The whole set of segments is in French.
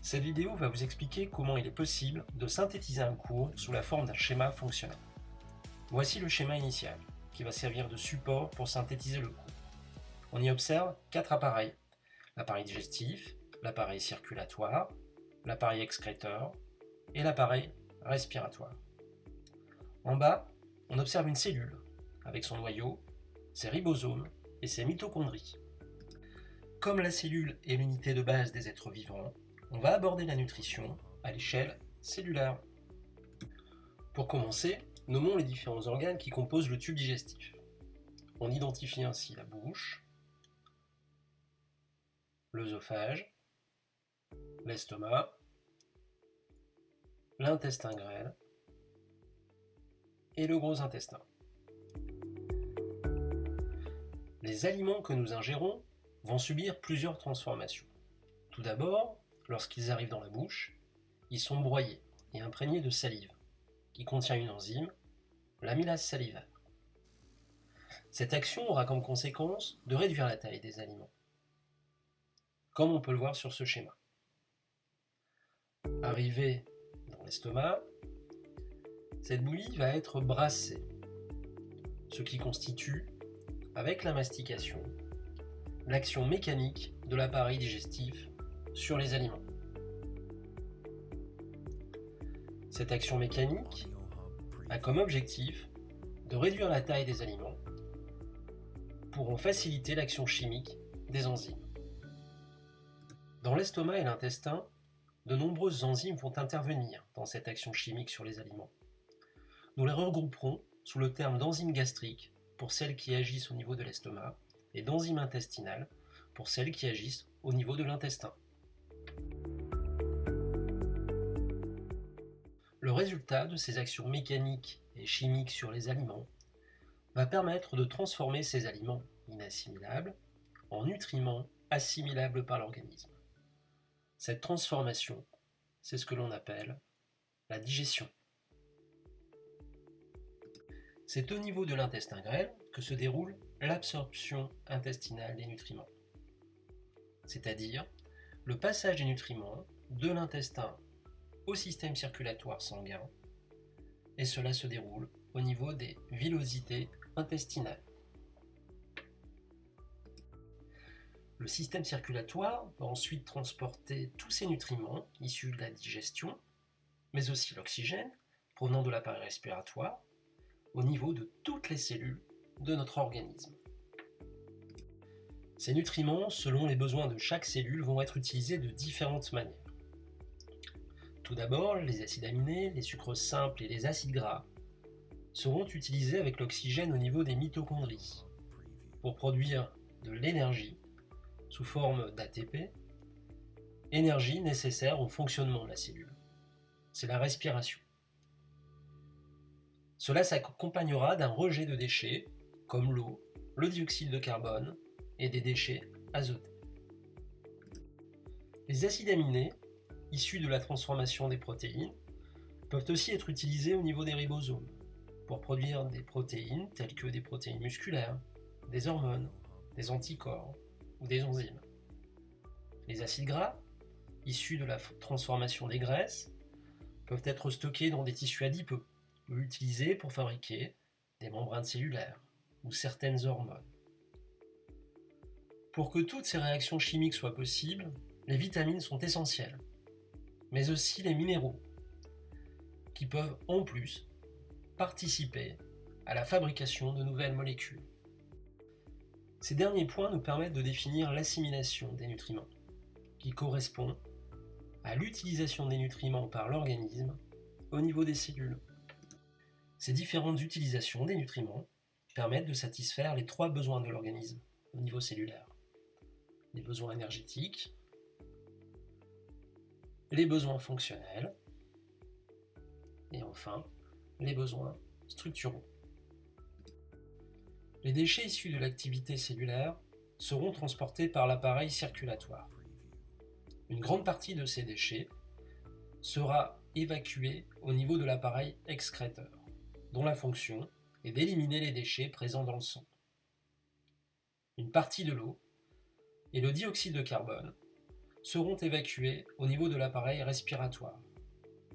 Cette vidéo va vous expliquer comment il est possible de synthétiser un cours sous la forme d'un schéma fonctionnel. Voici le schéma initial, qui va servir de support pour synthétiser le cours. On y observe 4 appareils: l'appareil digestif, l'appareil circulatoire, l'appareil excréteur et l'appareil respiratoire. En bas, on observe une cellule, avec son noyau, ses ribosomes et ses mitochondries. Comme la cellule est l'unité de base des êtres vivants, on va aborder la nutrition à l'échelle cellulaire. Pour commencer, nommons les différents organes qui composent le tube digestif. On identifie ainsi la bouche, l'œsophage, l'estomac, l'intestin grêle et le gros intestin. Les aliments que nous ingérons vont subir plusieurs transformations. Tout d'abord, lorsqu'ils arrivent dans la bouche, ils sont broyés et imprégnés de salive, qui contient une enzyme, l'amylase salivaire. Cette action aura comme conséquence de réduire la taille des aliments, comme on peut le voir sur ce schéma. Arrivée dans l'estomac, cette bouillie va être brassée, ce qui constitue, avec la mastication, l'action mécanique de l'appareil digestif sur les aliments. Cette action mécanique a comme objectif de réduire la taille des aliments pour en faciliter l'action chimique des enzymes. Dans l'estomac et l'intestin, de nombreuses enzymes vont intervenir dans cette action chimique sur les aliments. Nous les regrouperons sous le terme d'enzymes gastriques pour celles qui agissent au niveau de l'estomac et d'enzymes intestinales pour celles qui agissent au niveau de l'intestin. Le résultat de ces actions mécaniques et chimiques sur les aliments va permettre de transformer ces aliments inassimilables en nutriments assimilables par l'organisme. Cette transformation, c'est ce que l'on appelle la digestion. C'est au niveau de l'intestin grêle que se déroule l'absorption intestinale des nutriments, c'est-à-dire le passage des nutriments de l'intestin au système circulatoire sanguin, et cela se déroule au niveau des villosités intestinales. Le système circulatoire va ensuite transporter tous ces nutriments issus de la digestion, mais aussi l'oxygène provenant de l'appareil respiratoire, au niveau de toutes les cellules de notre organisme. Ces nutriments, selon les besoins de chaque cellule, vont être utilisés de différentes manières. Tout d'abord, les acides aminés, les sucres simples et les acides gras seront utilisés avec l'oxygène au niveau des mitochondries pour produire de l'énergie sous forme d'ATP, énergie nécessaire au fonctionnement de la cellule. C'est la respiration. Cela s'accompagnera d'un rejet de déchets comme l'eau, le dioxyde de carbone et des déchets azotés. Les acides aminés, issus de la transformation des protéines, peuvent aussi être utilisés au niveau des ribosomes pour produire des protéines telles que des protéines musculaires, des hormones, des anticorps ou des enzymes. Les acides gras, issus de la transformation des graisses, peuvent être stockés dans des tissus adipeux ou utilisés pour fabriquer des membranes cellulaires ou certaines hormones. Pour que toutes ces réactions chimiques soient possibles, les vitamines sont essentielles, mais aussi les minéraux, qui peuvent en plus participer à la fabrication de nouvelles molécules. Ces derniers points nous permettent de définir l'assimilation des nutriments, qui correspond à l'utilisation des nutriments par l'organisme au niveau des cellules. Ces différentes utilisations des nutriments permettent de satisfaire les 3 besoins de l'organisme au niveau cellulaire: les besoins énergétiques, les besoins fonctionnels et enfin les besoins structuraux. Les déchets issus de l'activité cellulaire seront transportés par l'appareil circulatoire. Une grande partie de ces déchets sera évacuée au niveau de l'appareil excréteur, dont la fonction est d'éliminer les déchets présents dans le sang. Une partie de l'eau et le dioxyde de carbone seront évacués au niveau de l'appareil respiratoire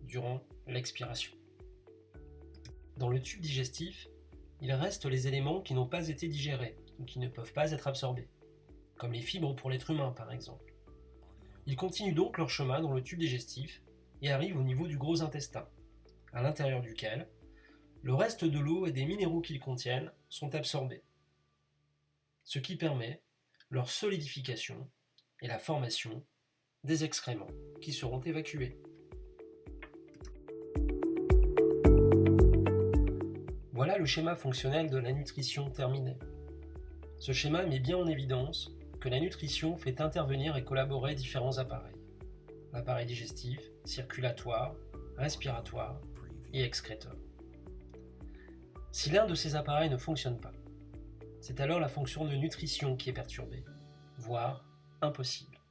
durant l'expiration. Dans le tube digestif, il reste les éléments qui n'ont pas été digérés ou qui ne peuvent pas être absorbés, comme les fibres pour l'être humain par exemple. Ils continuent donc leur chemin dans le tube digestif et arrivent au niveau du gros intestin, à l'intérieur duquel le reste de l'eau et des minéraux qu'ils contiennent sont absorbés, ce qui permet leur solidification et la formation des excréments qui seront évacués. Voilà le schéma fonctionnel de la nutrition terminé. Ce schéma met bien en évidence que la nutrition fait intervenir et collaborer différents appareils. L'appareil digestif, circulatoire, respiratoire et excréteur. Si l'un de ces appareils ne fonctionne pas, c'est alors la fonction de nutrition qui est perturbée, voire impossible.